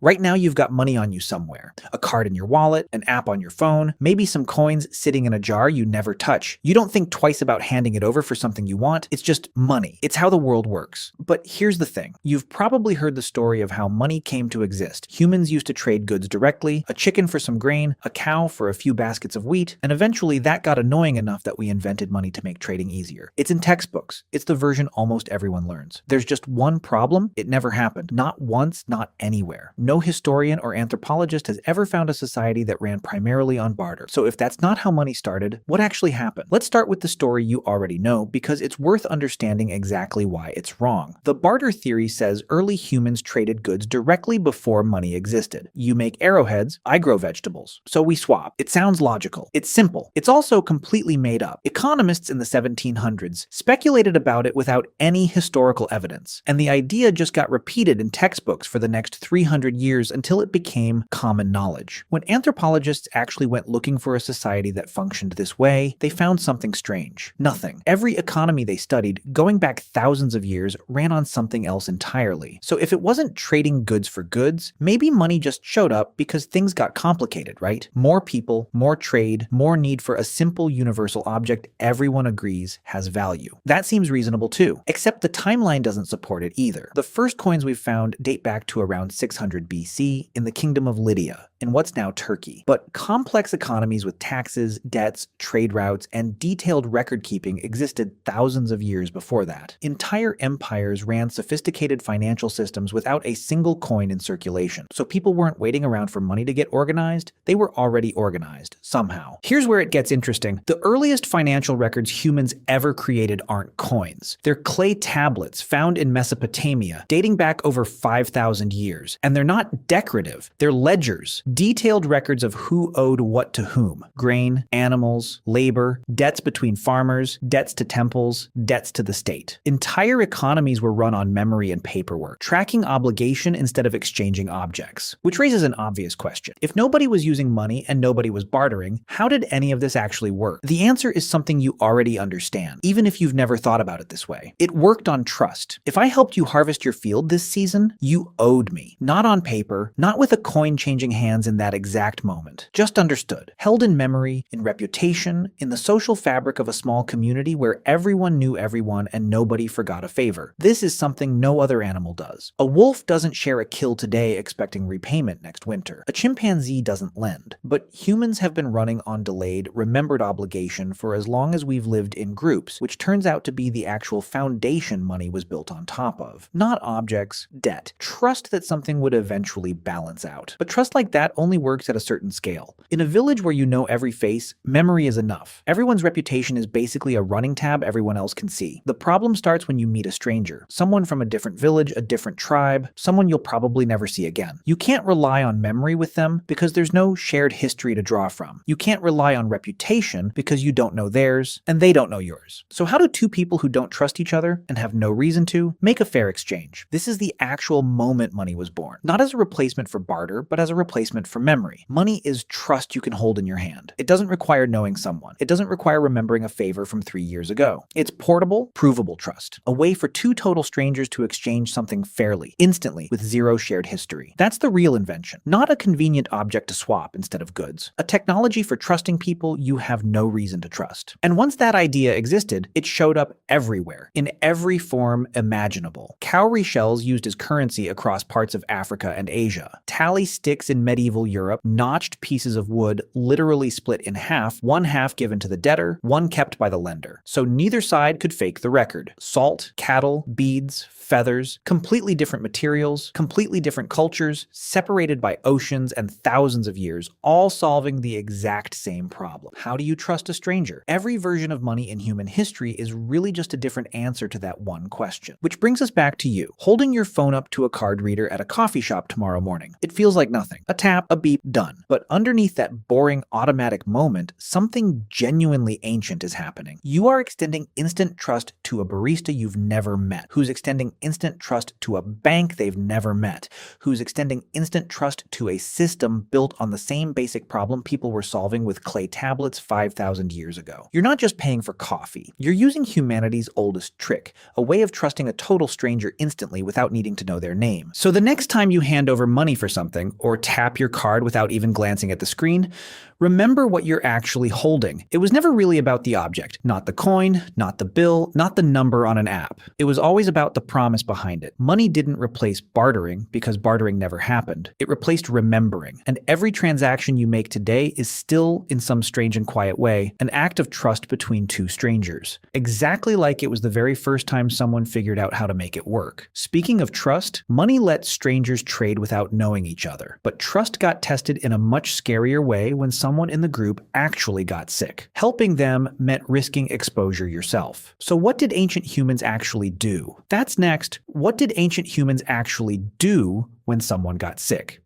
Right now you've got money on you somewhere. A card in your wallet, an app on your phone, maybe some coins sitting in a jar you never touch. You don't think twice about handing it over for something you want. It's just money. It's how the world works. But here's the thing. You've probably heard the story of how money came to exist. Humans used to trade goods directly, a chicken for some grain, a cow for a few baskets of wheat, and eventually that got annoying enough that we invented money to make trading easier. It's in textbooks. It's the version almost everyone learns. There's just one problem. It never happened. Not once, not anywhere. No historian or anthropologist has ever found a society that ran primarily on barter. So if that's not how money started, what actually happened? Let's start with the story you already know because it's worth understanding exactly why it's wrong. The barter theory says early humans traded goods directly before money existed. You make arrowheads, I grow vegetables. So we swap. It sounds logical. It's simple. It's also completely made up. Economists in the 1700s speculated about it without any historical evidence, and the idea just got repeated in textbooks for the next 300 years until it became common knowledge. When anthropologists actually went looking for a society that functioned this way, they found something strange. Nothing. Every economy they studied, going back thousands of years, ran on something else entirely. So if it wasn't trading goods for goods, maybe money just showed up because things got complicated, right? More people, more trade, more need for a simple universal object everyone agrees has value. That seems reasonable too, except the timeline doesn't support it either. The first coins we've found date back to around 600 BC in the Kingdom of Lydia, in what's now Turkey. But complex economies with taxes, debts, trade routes, and detailed record-keeping existed thousands of years before that. Entire empires ran sophisticated financial systems without a single coin in circulation. So people weren't waiting around for money to get organized, they were already organized, somehow. Here's where it gets interesting. The earliest financial records humans ever created aren't coins. They're clay tablets found in Mesopotamia, dating back over 5,000 years. And they're not decorative, they're ledgers. Detailed records of who owed what to whom. Grain, animals, labor, debts between farmers, debts to temples, debts to the state. Entire economies were run on memory and paperwork, tracking obligation instead of exchanging objects. Which raises an obvious question. If nobody was using money and nobody was bartering, how did any of this actually work? The answer is something you already understand, even if you've never thought about it this way. It worked on trust. If I helped you harvest your field this season, you owed me. Not on paper, not with a coin changing hands in that exact moment. Just understood. Held in memory, in reputation, in the social fabric of a small community where everyone knew everyone and nobody forgot a favor. This is something no other animal does. A wolf doesn't share a kill today expecting repayment next winter. A chimpanzee doesn't lend. But humans have been running on delayed, remembered obligation for as long as we've lived in groups, which turns out to be the actual foundation money was built on top of. Not objects, debt. Trust that something would eventually balance out. But trust like that only works at a certain scale. In a village where you know every face, memory is enough. Everyone's reputation is basically a running tab everyone else can see. The problem starts when you meet a stranger. Someone from a different village, a different tribe, someone you'll probably never see again. You can't rely on memory with them because there's no shared history to draw from. You can't rely on reputation because you don't know theirs, and they don't know yours. So how do two people who don't trust each other, and have no reason to, make a fair exchange? This is the actual moment money was born. Not as a replacement for barter, but as a replacement for memory. Money is trust you can hold in your hand. It doesn't require knowing someone. It doesn't require remembering a favor from 3 years ago. It's portable, provable trust. A way for two total strangers to exchange something fairly, instantly, with zero shared history. That's the real invention. Not a convenient object to swap instead of goods. A technology for trusting people you have no reason to trust. And once that idea existed, it showed up everywhere, in every form imaginable. Cowrie shells used as currency across parts of Africa and Asia. Tally sticks in medieval Europe, notched pieces of wood literally split in half, one half given to the debtor, one kept by the lender. So neither side could fake the record. Salt, cattle, beads, feathers, completely different materials, completely different cultures, separated by oceans and thousands of years, all solving the exact same problem. How do you trust a stranger? Every version of money in human history is really just a different answer to that one question. Which brings us back to you, holding your phone up to a card reader at a coffee shop tomorrow morning. It feels like nothing. A task tap, a beep, done. But underneath that boring automatic moment, something genuinely ancient is happening. You are extending instant trust to a barista you've never met, who's extending instant trust to a bank they've never met, who's extending instant trust to a system built on the same basic problem people were solving with clay tablets 5,000 years ago. You're not just paying for coffee. You're using humanity's oldest trick, a way of trusting a total stranger instantly without needing to know their name. So the next time you hand over money for something, or tap your card without even glancing at the screen, remember what you're actually holding. It was never really about the object, not the coin, not the bill, not the number on an app. It was always about the promise behind it. Money didn't replace bartering because bartering never happened. It replaced remembering. And every transaction you make today is still, in some strange and quiet way, an act of trust between two strangers. Exactly like it was the very first time someone figured out how to make it work. Speaking of trust, money lets strangers trade without knowing each other. But trust got tested in a much scarier way when someone in the group actually got sick. Helping them meant risking exposure yourself. So what did ancient humans actually do? That's next. What did ancient humans actually do when someone got sick?